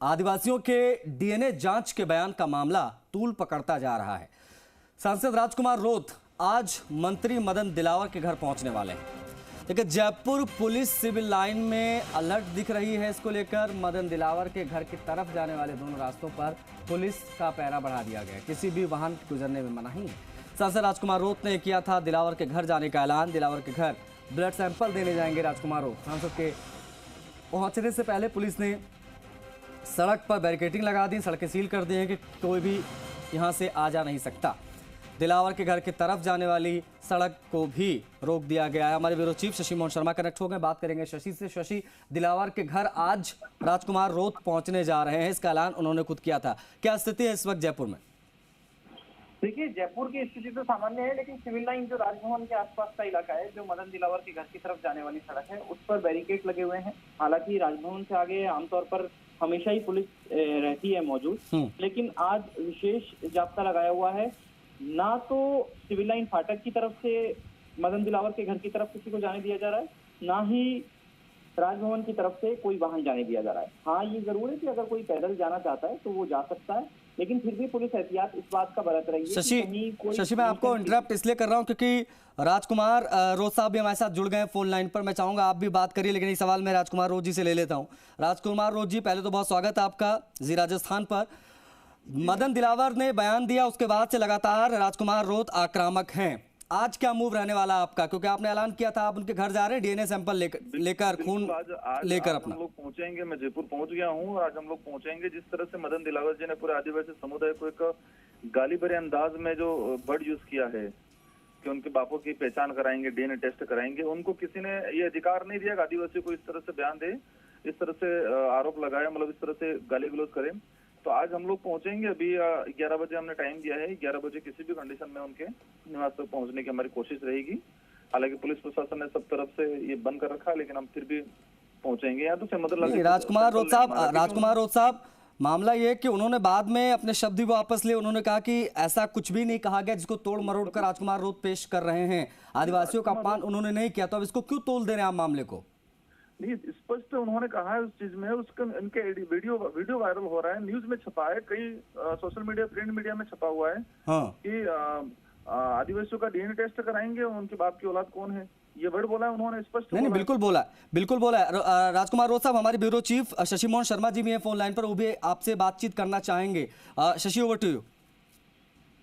आदिवासियों के डीएनए जांच के बयान का मामला तूल पकड़ता जा रहा है। सांसद राजकुमार रोत आज मंत्री मदन दिलावर के घर पहुंचने वाले हैं, लेकिन जयपुर पुलिस सिविल लाइन में अलर्ट दिख रही है। इसको लेकर मदन दिलावर के घर की तरफ जाने वाले दोनों रास्तों पर पुलिस का पहरा बढ़ा दिया गया। किसी भी वाहन गुजरने में मनाही है। सांसद राजकुमार रोत ने किया था दिलावर के घर जाने का ऐलान। दिलावर के घर ब्लड सैंपल देने जाएंगे राजकुमार रोत। सांसद के पहुंचने से पहले पुलिस ने सड़क पर बैरिकेडिंग लगा दी, सड़कें सील कर दी हैं कि कोई भी यहां से आ जा नहीं सकता। दिलावर के घर की तरफ जाने वाली सड़क को भी रोक दिया गया है। हमारे bureau chief Shashi Mohan Sharma connect हो गए, बात करेंगे शशि से। शशि, दिलावर के घर आज राजकुमार रोत पहुंचने जा रहे हैं, इसका ऐलान उन्होंने खुद किया था। क्या स्थिति है इस वक्त जयपुर में? देखिए, जयपुर की स्थिति तो सामान्य है, लेकिन सिविल लाइन जो राजभवन के आसपास का इलाका है, जो मदन दिलावर के घर की तरफ जाने वाली सड़क है, उस पर बैरिकेड लगे हुए हैं। हालांकि राजभवन से आगे आमतौर पर हमेशा ही पुलिस रहती है मौजूद, लेकिन आज विशेष जाब्ता लगाया हुआ है। ना तो सिविल लाइन फाटक की तरफ से मदन दिलावर के घर की तरफ किसी को जाने दिया जा रहा है, ना ही राजभवन की तरफ से कोई वाहन जाने दिया जा रहा है। हाँ, ये जरूर है कि अगर कोई पैदल जाना चाहता है तो वो जा सकता है, लेकिन फिर भी पुलिस एहतियात इस बात का बरत रही है। शशि, मैं आपको इंटरप्ट इसलिए कर रहा हूं क्योंकि राजकुमार रोत साहब भी हमारे साथ जुड़ गए हैं फोन लाइन पर। मैं चाहूंगा आप भी बात करिए, लेकिन एक सवाल मैं राजकुमार रोत जी से ले लेता हूं। राजकुमार रोत जी, पहले तो बहुत स्वागत है आपका जी राजस्थान पर। मदन दिलावर ने बयान दिया, उसके बाद से लगातार राजकुमार रोत आक्रामक हैं। आज क्या मूव रहने वाला आपका, क्योंकि आपने ऐलान किया था आप उनके घर जा रहे हैं डीएनए सैंपल लेकर खून लेकर अपना। हम लोग पहुंचेंगे, मैं जयपुर पहुंच गया हूं और आज हम लोग पहुंचेंगे। जिस तरह से मदन दिलावर जी ने पूरे आदिवासी समुदाय को एक गाली भरे अंदाज में जो वर्ड यूज किया है कि उनके बापों की पहचान कराएंगे, डीएनए टेस्ट कराएंगे, उनको किसी ने ये अधिकार नहीं दिया कि आदिवासी को इस तरह से बयान दे, इस तरह से आरोप लगाए, मतलब इस तरह से गाली गलौज करे। तो आज हम लोग पहुंचेंगे। अभी 11 बजे हमने टाइम दिया है। 11 बजे किसी भी कंडीशन में उनके निवास तक पहुंचने की हमारी कोशिश रहेगी। हालांकि पुलिस प्रशासन ने सब तरफ से ये बंद कर रखा है, लेकिन हम फिर भी पहुंचेंगे। यहाँ तो राजकुमार रोत साहब, मामला ये कि उन्होंने बाद में अपने शब्द भी वापस लिए। उन्होंने कहा कि ऐसा कुछ भी नहीं कहा गया जिसको तोड़ मरोड़ कर राजकुमार रोत पेश कर रहे हैं। आदिवासियों का अपमान उन्होंने नहीं किया, तो अब इसको क्यों तोल दे रहे हैं आप मामले को? नहीं, स्पष्ट उन्होंने कहा है उस चीज में। उसका इनके वीडियो वायरल हो रहा है, न्यूज में छपा है, कई सोशल मीडिया, प्रिंट मीडिया में छपा हुआ है। हाँ। कि आदिवासियों का डीएनए टेस्ट कराएंगे, उनके बाप की औलाद कौन है, ये वर्ड बोला है उन्होंने, स्पष्ट। नहीं, बिल्कुल बोला है। राजकुमार रोत साहब, हमारे ब्यूरो चीफ शशि मोहन शर्मा जी भी हैं फोन लाइन पर, वो भी आपसे बातचीत करना चाहेंगे। Shashi, over to you.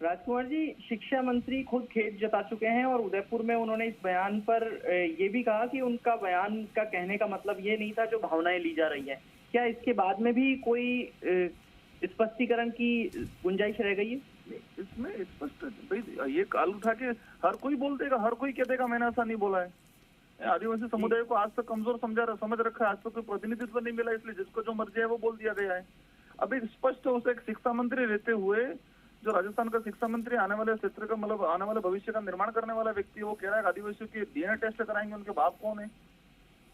Rajkumar ji, शिक्षा मंत्री खुद खेद जता चुके हैं और उदयपुर में उन्होंने इस बयान पर ये भी कहा कि उनका बयान का कहने का मतलब ये नहीं था जो भावनाएं ली जा रही हैं। क्या इसके बाद में भी कोई स्पष्टीकरण की गुंजाइश रह गई है? इसमें स्पष्ट ये काल उठा के हर कोई बोल देगा, हर कोई कह देगा मैंने ऐसा नहीं बोला है। आदिवासी समुदाय को आज तक कमजोर समझ रखा है, आज तक कोई प्रतिनिधित्व नहीं मिला, इसलिए जिसको जो मर्जी है वो बोल दिया गया है। अभी स्पष्ट उसे एक शिक्षा मंत्री रहते हुए, जो राजस्थान का शिक्षा मंत्री, आने वाले क्षेत्र का, मतलब आने वाले भविष्य का निर्माण करने वाला व्यक्ति, वो कह रहा है आदिवासियों की डीएनए टेस्ट कराएंगे, उनके बाप कौन है।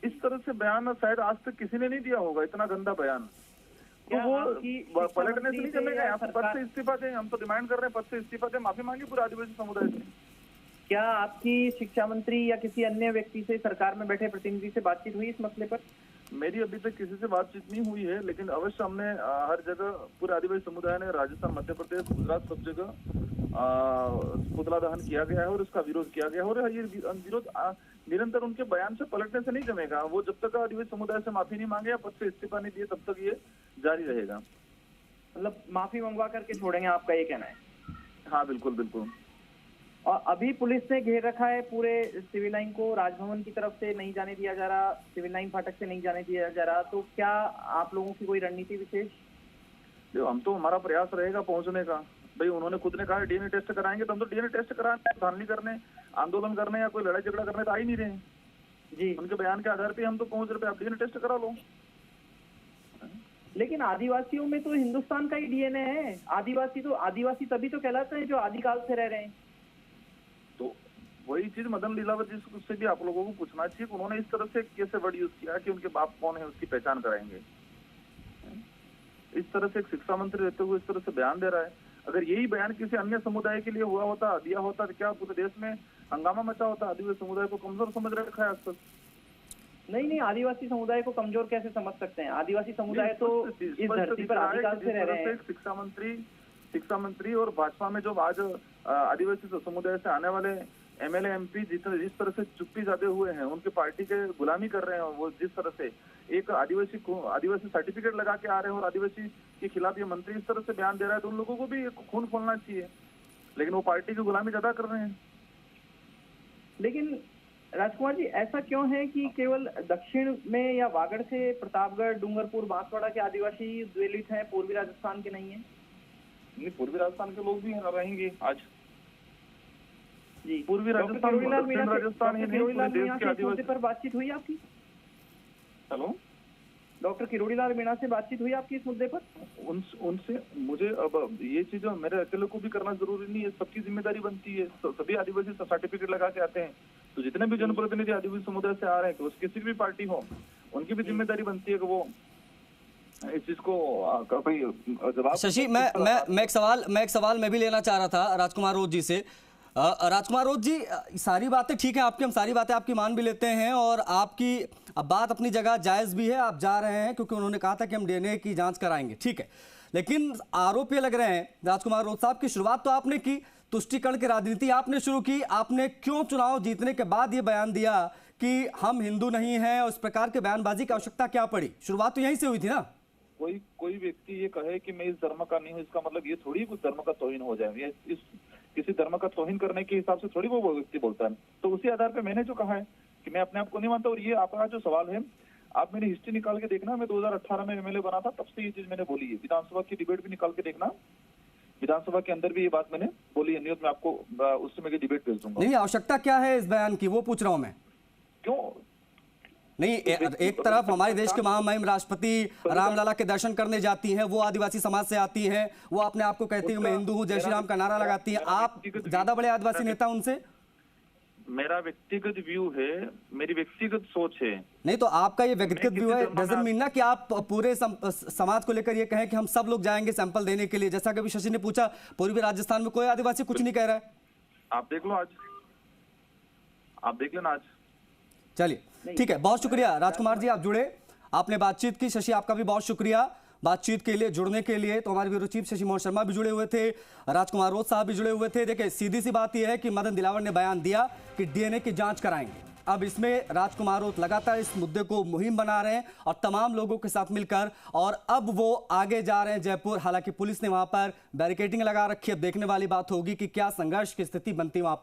इस तरह से बयान शायद आज तक किसी ने नहीं दिया होगा, इतना गंदा बयान। तो वो पलटने से नहीं चलेगा। यहाँ पद से इस्तीफा दें, हम तो डिमांड कर रहे हैं, पद से इस्तीफा दें, माफी मांगे पूरे आदिवासी समुदाय से। क्या आपकी शिक्षा मंत्री या किसी अन्य व्यक्ति से, सरकार में बैठे प्रतिनिधि से बातचीत हुई इस मसले पर? मेरी अभी तक किसी से बातचीत नहीं हुई है, लेकिन अवश्य हमने हर जगह, पूरे आदिवासी समुदाय ने, राजस्थान, मध्य प्रदेश, गुजरात, सब जगह पुतला दहन किया गया है और उसका विरोध किया गया है। और ये विरोध निरंतर उनके बयान से पलटने से नहीं जमेगा। वो जब तक आदिवासी समुदाय से माफी नहीं मांगे या पद से इस्तीफा नहीं दिए, तब तक ये जारी रहेगा। मतलब माफी मंगवा करके छोड़ेंगे, आपका ये कहना है? हाँ, बिल्कुल। और अभी पुलिस ने घेर रखा है पूरे सिविल लाइन को, राजभवन की तरफ से नहीं जाने दिया जा रहा, सिविल लाइन फाटक से नहीं जाने दिया जा रहा। तो क्या आप लोगों की कोई रणनीति विशेष? हम तो, हमारा प्रयास रहेगा पहुंचने का। भाई, उन्होंने खुद ने कहा डीएनए टेस्ट कराएंगे, तो हम तो डीएनए टेस्ट कराने, धारणी करने, आंदोलन करने या कोई लड़ाई झगड़ा करने तो आ ही नहीं रहे जी। उनके बयान के आधार पर हम तो पहुंच रहे, आप डीएनए टेस्ट करा लो। लेकिन आदिवासियों में तो हिंदुस्तान का ही डीएनए है। आदिवासी तभी तो कहलाते हैं जो आदिकाल से रह रहे हैं। तो वही चीज मदन दिलावर जी से भी आप लोगों को पूछना चाहिए कि उन्होंने इस तरह से कैसे वर्ड यूज किया कि उनके बाप कौन है, उसकी पहचान कराएंगे। इस तरह से एक शिक्षा मंत्री रहते हुए इस तरह से बयान दे रहा है। अगर यही बयान किसी अन्य समुदाय के लिए हुआ होता, दिया होता, तो क्या पूरे देश में हंगामा मचा होता। आदिवासी समुदाय को कमजोर समझ रखा है आज तक। नहीं नहीं, आदिवासी समुदाय को कमजोर कैसे समझ सकते हैं? आदिवासी समुदाय तो इस धरती पर आदिकाल से रह रहे हैं। शिक्षा मंत्री और भाजपा में जो आज आदिवासी समुदाय से आने वाले एमएलए एमपी जिस तरह से चुप्पी जाते हुए हैं, उनके पार्टी के गुलामी कर रहे हैं, वो जिस तरह से एक आदिवासी सर्टिफिकेट लगा के आ रहे हैं और आदिवासी के खिलाफ ये मंत्री इस तरह से बयान दे रहा है, तो उन लोगों को भी खून खोलना चाहिए, लेकिन वो पार्टी की गुलामी ज्यादा कर रहे हैं। लेकिन राजकुमार जी, ऐसा क्यों है कि केवल दक्षिण में या वागड़ से प्रतापगढ़, डूंगरपुर, बांसवाड़ा के आदिवासी दलित हैं, पूर्वी राजस्थान के नहीं है? नहीं, पूर्वी राजस्थान के लोग भी रहेंगे आज जी। पूर्वी राजस्थान, दक्षिण राजस्थान ही नहीं, पूरे देश के आदिवासी पर बातचीत हुई आपकी? हेलो, डॉक्टर किरोड़ीलाल मीणा से बातचीत हुई आपकी इस मुद्दे पर? उनसे मुझे अब ये चीज मेरे अकेले को भी करना जरूरी नहीं है, सबकी जिम्मेदारी बनती है। सभी आदिवासी सर्टिफिकेट लगा के आते हैं, तो जितने भी जनप्रतिनिधि आदिवासी समुदाय से आ रहे हैं, तो किसी भी पार्टी हो, उनकी भी जिम्मेदारी बनती है कि वो इस चीज को जवाब। शशि, मैं एक सवाल मैं भी लेना चाह रहा था राजकुमार रोत जी से। राजकुमार रोत जी, सारी बातें ठीक है आपकी, हम सारी बातें आपकी मान भी लेते हैं और आपकी अब बात अपनी जगह जायज भी है, आप जा रहे हैं क्योंकि उन्होंने कहा था कि हम डीएनए की जांच कराएंगे, ठीक है। लेकिन आरोप ये लग रहे हैं राजकुमार रोत साहब की शुरुआत तो आपने की, तुष्टीकरण की राजनीति आपने शुरू की, आपने क्यों चुनाव जीतने के बाद ये बयान दिया कि हम हिंदू नहीं हैं और इस प्रकार के बयानबाजी की आवश्यकता क्या पड़ी? शुरुआत तो यहीं से हुई थी ना। कोई व्यक्ति ये कहे कि मैं इस धर्म का नहीं हूँ, इसका मतलब ये थोड़ी कुछ धर्म का तौहीन हो जाए। ये इस किसी धर्म का तौहीन करने के हिसाब से थोड़ी वो व्यक्ति बोलता है। तो उसी आधार पे मैंने जो कहा है कि मैं अपने आप को नहीं मानता। और ये आपका जो सवाल है, आप मेरी हिस्ट्री निकाल के देखना, मैं 2018 में एमएलए बना था, तब से ये चीज मैंने बोली है। विधानसभा की डिबेट भी निकाल के देखना, विधानसभा के अंदर भी ये बात मैंने बोली है। न्यूज में आपको उस समय की डिबेट भेज दूंगा। नहीं, आवश्यकता क्या है इस बयान की, वो पूछ रहा हूं मैं। क्यों नहीं, एक तरफ हमारे देश के महामहिम राष्ट्रपति रामलला के दर्शन करने जाती हैं, वो आदिवासी समाज से आती हैं, वो अपने आप को कहती है मैं हिंदू हूं, जय श्री राम का नारा लगाती हैं, आप ज्यादा बड़े आदिवासी नेता उनसे? मेरा व्यक्तिगत व्यू है, मेरी व्यक्तिगत सोच है। नहीं, तो आपका ये व्यक्तिगत व्यू है, डजंट मीन ना कि आप पूरे समाज को लेकर ये कहें कि हम सब लोग जाएंगे सैंपल देने के लिए। जैसा कि अभी शशि ने पूछा, पूर्वी राजस्थान में कोई आदिवासी कुछ नहीं कह रहा है। आप देख लो आज, आप देख लेना आज। चलिए ठीक है, बहुत शुक्रिया राजकुमार जी, आप जुड़े, आपने बातचीत की। शशि, आपका भी बहुत शुक्रिया बातचीत के लिए, जुड़ने के लिए। तो हमारे ब्यूरो चीफ शशि मोहन शर्मा भी जुड़े हुए थे, राजकुमार रोत साहब भी जुड़े हुए थे। देखिए, सीधी सी बात यह है कि मदन दिलावर ने बयान दिया कि डीएनए की जांच कराएंगे। अब इसमें राजकुमार रोत लगातार इस मुद्दे को मुहिम बना रहे हैं और तमाम लोगों के साथ मिलकर, और अब वो आगे जा रहे हैं जयपुर। हालांकि पुलिस ने वहां पर बैरिकेडिंग लगा रखी है। अब देखने वाली बात होगी कि क्या संघर्ष की स्थिति बनती वहां पर।